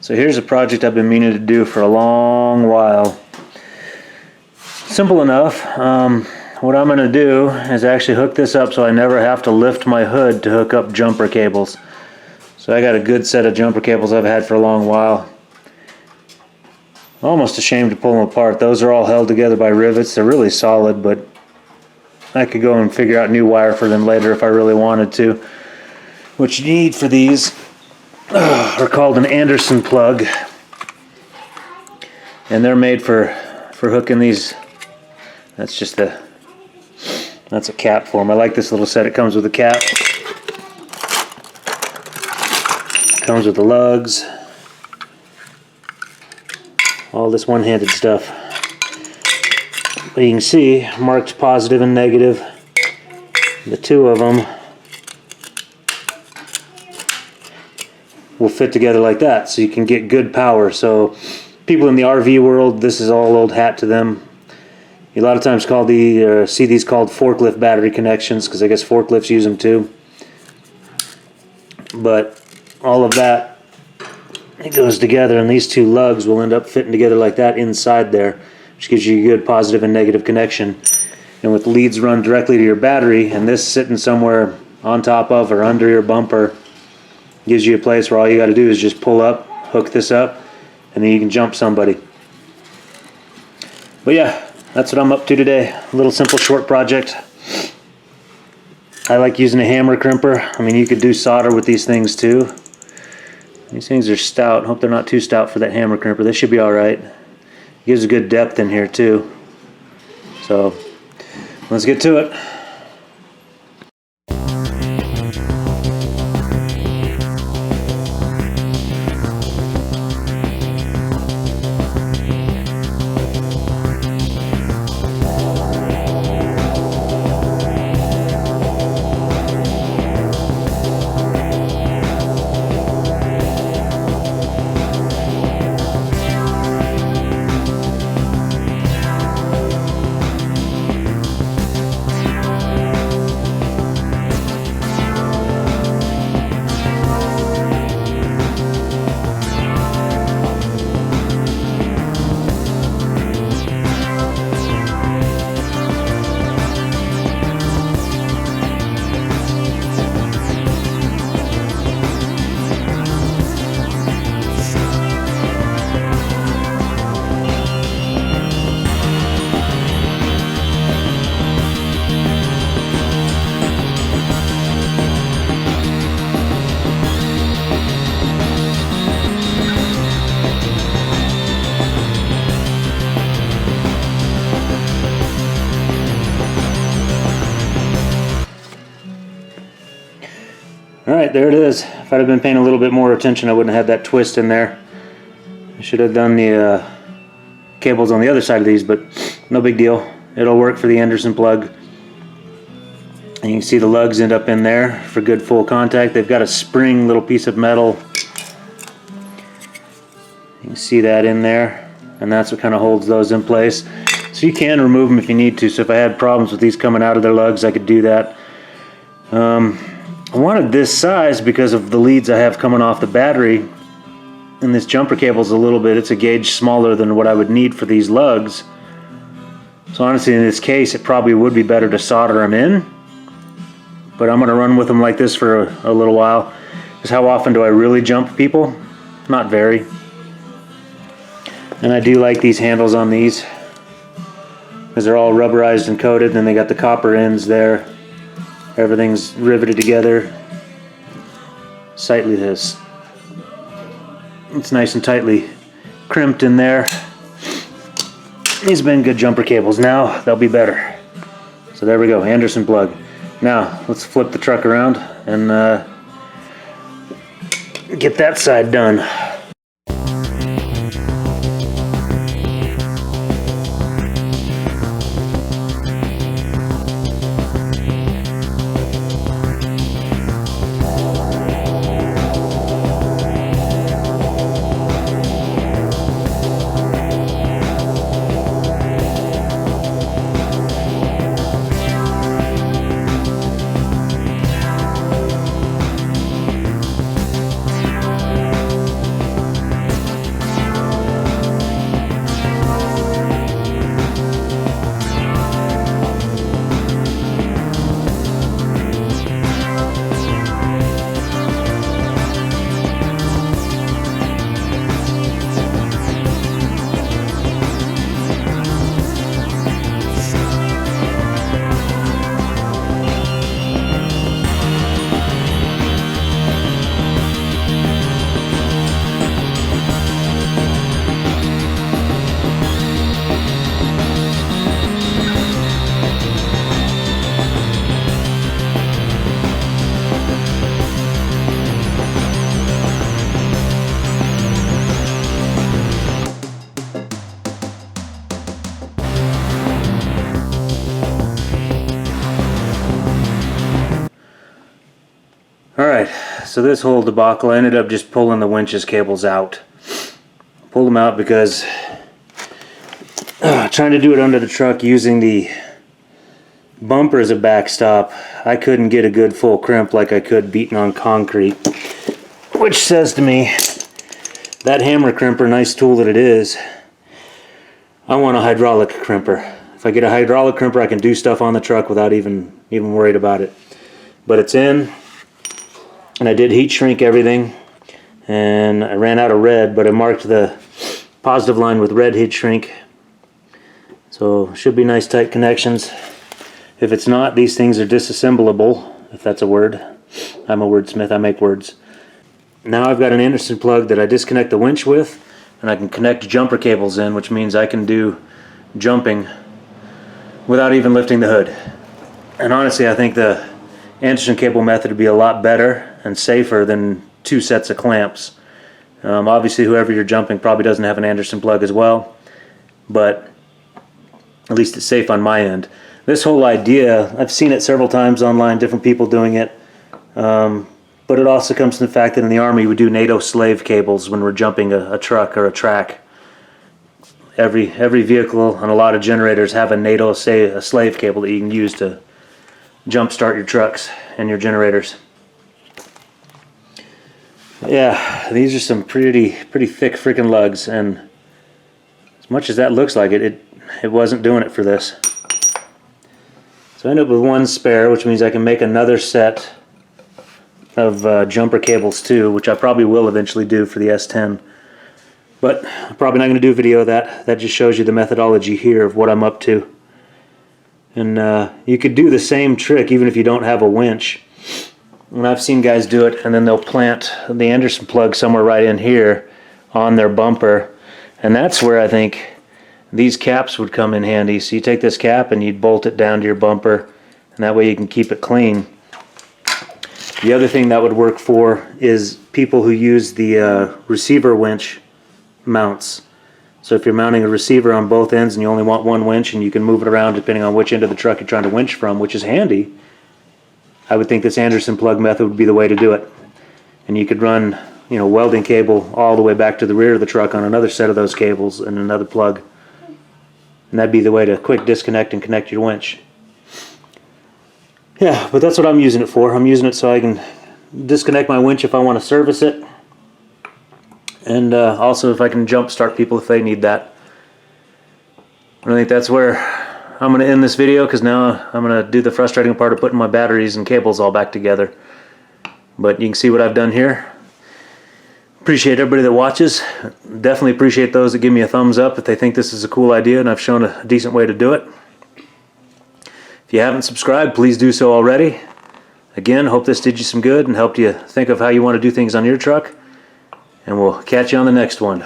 So here's a project I've been meaning to do for a long while. Simple enough. What I'm going to do is actually hook this up so I never have to lift my hood to hook up jumper cables. So I got a good set of jumper cables I've had for a long while. Almost ashamed to pull them apart. Those are all held together by rivets. They're really solid, but I could go and figure out new wire for them later if I really wanted to. What you need for these are called an Anderson plug, and they're made for hooking these. That's a cap for them. I like this little set. It comes with a cap, comes with the lugs, all this one-handed stuff. But you can see marked positive and negative. The two of them will fit together like that, so you can get good power. So people in the RV world, this is all old hat to them. You a lot of times see these called forklift battery connections, because I guess forklifts use them too. But all of that, it goes together, and these two lugs will end up fitting together like that inside there, which gives you a good positive and negative connection. And with leads run directly to your battery, and this sitting somewhere on top of or under your bumper, gives you a place where all you got to do is just pull up, hook this up, and then you can jump somebody. But yeah, that's what I'm up to today. A little simple short project. I like using a hammer crimper. I mean, you could do solder with these things too. These things are stout. Hope they're not too stout for that hammer crimper. They should be alright. Gives a good depth in here too. So let's get to it. Alright, there it is. If I'd have been paying a little bit more attention, I wouldn't have had that twist in there. I should have done the cables on the other side of these, but no big deal. It'll work for the Anderson plug. And you can see the lugs end up in there for good full contact. They've got a spring little piece of metal. You can see that in there, and that's what kind of holds those in place. So you can remove them if you need to. So if I had problems with these coming out of their lugs, I could do that. I wanted this size because of the leads I have coming off the battery, and this jumper cable is it's a gauge smaller than what I would need for these lugs. So honestly, in this case, it probably would be better to solder them in, but I'm going to run with them like this for a little while. Because how often do I really jump people? Not very. And I do like these handles on these, because they're all rubberized and coated, and then they got the copper ends there. Everything's riveted together. It's nice and tightly crimped in there. These have been good jumper cables. Now they'll be better. So there we go, Anderson plug. Now let's flip the truck around and get that side done. So this whole debacle, I ended up just pulling the winch's cables out. Pulled them out because trying to do it under the truck using the bumper as a backstop, I couldn't get a good full crimp like I could beating on concrete. Which says to me, that hammer crimper, nice tool that it is, I want a hydraulic crimper. If I get a hydraulic crimper, I can do stuff on the truck without even worried about it. But it's in, and I did heat shrink everything, and I ran out of red, but I marked the positive line with red heat shrink. So should be nice tight connections. If it's not, these things are disassemblable, if that's a word. I'm a wordsmith, I make words. Now I've got an Anderson plug that I disconnect the winch with, and I can connect jumper cables in, which means I can do jumping without even lifting the hood. And honestly, I think the Anderson cable method would be a lot better and safer than 2 sets of clamps. Obviously, whoever you're jumping probably doesn't have an Anderson plug as well, but at least it's safe on my end. This whole idea, I've seen it several times online, different people doing it, but it also comes from the fact that in the Army we do NATO slave cables when we're jumping a truck or a track. Every vehicle and a lot of generators have a NATO, say, a slave cable that you can use to jump start your trucks and your generators. Yeah, these are some pretty thick freaking lugs, and as much as that looks like it wasn't doing it for this. So I ended up with 1 spare, which means I can make another set of jumper cables too, which I probably will eventually do for the S10. But I'm probably not going to do a video of that. That just shows you the methodology here of what I'm up to. And you could do the same trick even if you don't have a winch. And I've seen guys do it, and then they'll plant the Anderson plug somewhere right in here on their bumper. And that's where I think these caps would come in handy. So you take this cap and you'd bolt it down to your bumper, and that way you can keep it clean. The other thing that would work for is people who use the receiver winch mounts. So if you're mounting a receiver on both ends and you only want 1 winch and you can move it around depending on which end of the truck you're trying to winch from, which is handy, I would think this Anderson plug method would be the way to do it. And you could run, welding cable all the way back to the rear of the truck on another set of those cables and another plug. And that'd be the way to quick disconnect and connect your winch. Yeah, but that's what I'm using it for. I'm using it so I can disconnect my winch if I want to service it. And also if I can jump start people if they need that. I think that's where I'm going to end this video, because now I'm going to do the frustrating part of putting my batteries and cables all back together. But you can see what I've done here. Appreciate everybody that watches. Definitely appreciate those that give me a thumbs up if they think this is a cool idea and I've shown a decent way to do it. If you haven't subscribed, please do so already. Again, hope this did you some good and helped you think of how you want to do things on your truck. And we'll catch you on the next one.